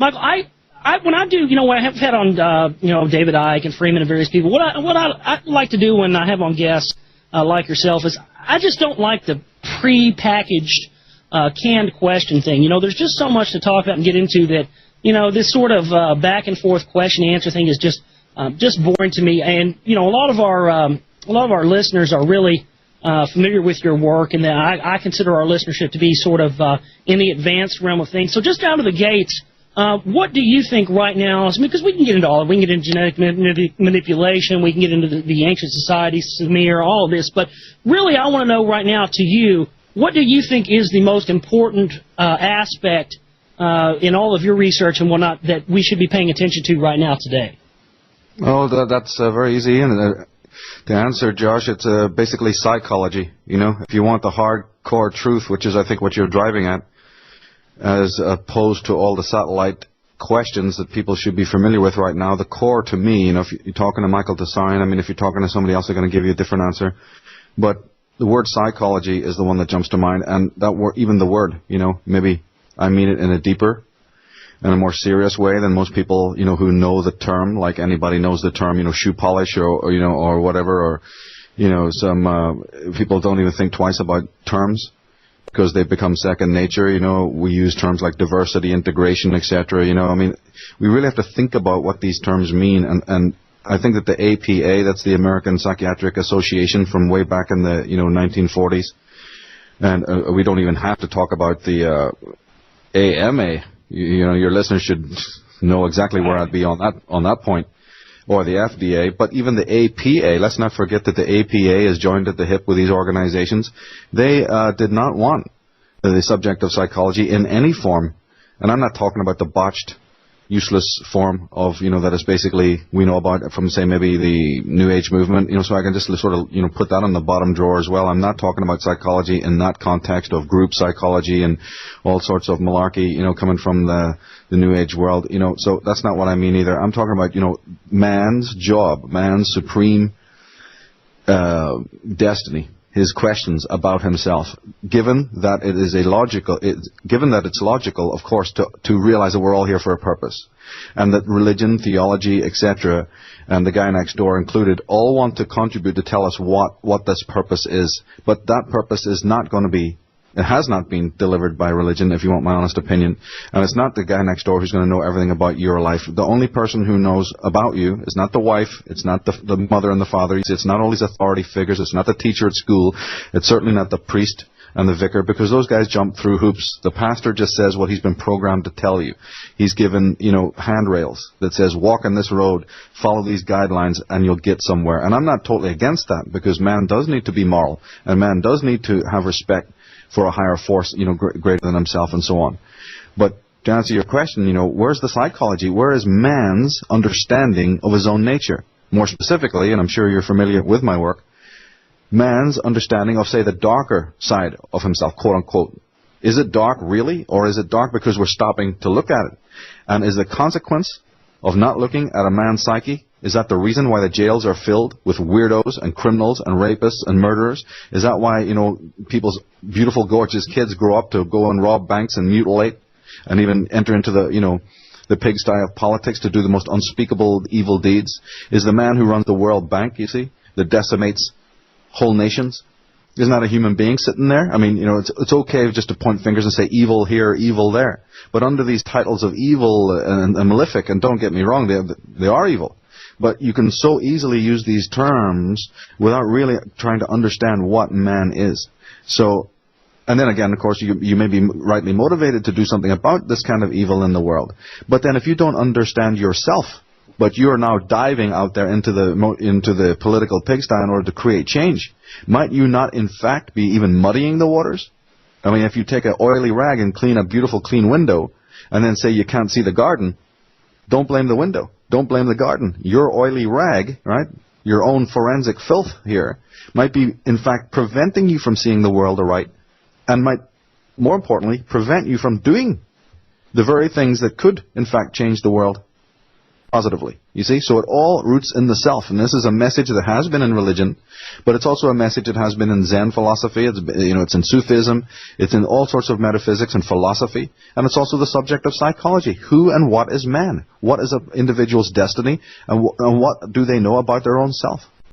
Michael, when I do, when I have had on, David Icke and Freeman and various people, what I like to do when I have on guests like yourself is I just don't like the pre-packaged, canned question thing. There's just so much to talk about and get into that, this sort of back and forth question answer thing is just boring to me. And a lot of our listeners are really familiar with your work, and that I consider our listenership to be sort of in the advanced realm of things. So just out of the gates, what do you think right now? Because we can get into all of it. We can get into genetic manipulation. We can get into the ancient societies, Samir, all of this. But really, I want to know right now to you, what do you think is the most important aspect in all of your research and whatnot that we should be paying attention to right now today? Oh, that's very easy. And to answer, Josh, it's basically psychology. If you want the hardcore truth, which is, I think, what you're driving at, as opposed to all the satellite questions that people should be familiar with right now, the core to me, if you're talking to Michael Tsarion, if you're talking to somebody else, they're going to give you a different answer. But the word psychology is the one that jumps to mind, and that word, even the word, maybe I mean it in a deeper and a more serious way than most people, who know the term, like anybody knows the term, shoe polish or whatever, or, some people don't even think twice about terms because they've become second nature. We use terms like diversity, integration, etc. We really have to think about what these terms mean, and I think that the APA, that's the American Psychiatric Association from way back in the 1940s, and we don't even have to talk about the AMA. Your listeners should know exactly where I'd be on that point, or the FDA. But even the APA, let's not forget that the APA is joined at the hip with these organizations. They did not want the subject of psychology in any form, and I'm not talking about the botched, useless form of, that is basically, we know about from, say, maybe the New Age movement, so I can just sort of, put that on the bottom drawer as well. I'm not talking about psychology in that context of group psychology and all sorts of malarkey, coming from the New Age world, so that's not what I mean either. I'm talking about, man's job, man's supreme destiny, his questions about himself, given that it's logical, of course, to realize that we're all here for a purpose, and that religion, theology, etc., and the guy next door included, all want to contribute to tell us what this purpose is. But that purpose is not going to be, it has not been delivered by religion, if you want my honest opinion. And it's not the guy next door who's going to know everything about your life. The only person who knows about you is not the wife, it's not the mother and the father, it's not all these authority figures, it's not the teacher at school, it's certainly not the priest and the vicar, because those guys jump through hoops. The pastor just says what he's been programmed to tell you. He's given, handrails that says, walk on this road, follow these guidelines, and you'll get somewhere. And I'm not totally against that, because man does need to be moral, and man does need to have respect for a higher force, greater than himself, and so on. But to answer your question, where's the psychology? Where is man's understanding of his own nature? More specifically, and I'm sure you're familiar with my work, man's understanding of, say, the darker side of himself, quote unquote. Is it dark really, or is it dark because we're stopping to look at it? And is the consequence of not looking at a man's psyche, is that the reason why the jails are filled with weirdos and criminals and rapists and murderers? Is that why, people's beautiful, gorgeous kids grow up to go and rob banks and mutilate and even enter into the pigsty of politics to do the most unspeakable evil deeds? Is the man who runs the World Bank, that decimates whole nations, isn't that a human being sitting there? It's okay just to point fingers and say evil here, evil there. But under these titles of evil and malefic, and don't get me wrong, they are evil. But you can so easily use these terms without really trying to understand what man is. So, and then again, of course, you may be rightly motivated to do something about this kind of evil in the world. But then if you don't understand yourself, but you're now diving out there into the political pigsty in order to create change, might you not in fact be even muddying the waters? If you take an oily rag and clean a beautiful clean window and then say you can't see the garden, don't blame the window. Don't blame the garden. Your oily rag, right, your own forensic filth here, might be in fact preventing you from seeing the world aright, and might, more importantly, prevent you from doing the very things that could in fact change the world. positively. You see? So it all roots in the self. And this is a message that has been in religion, but it's also a message that has been in Zen philosophy. It's in Sufism. It's in all sorts of metaphysics and philosophy. And it's also the subject of psychology. Who and what is man? What is an individual's destiny? And what do they know about their own self?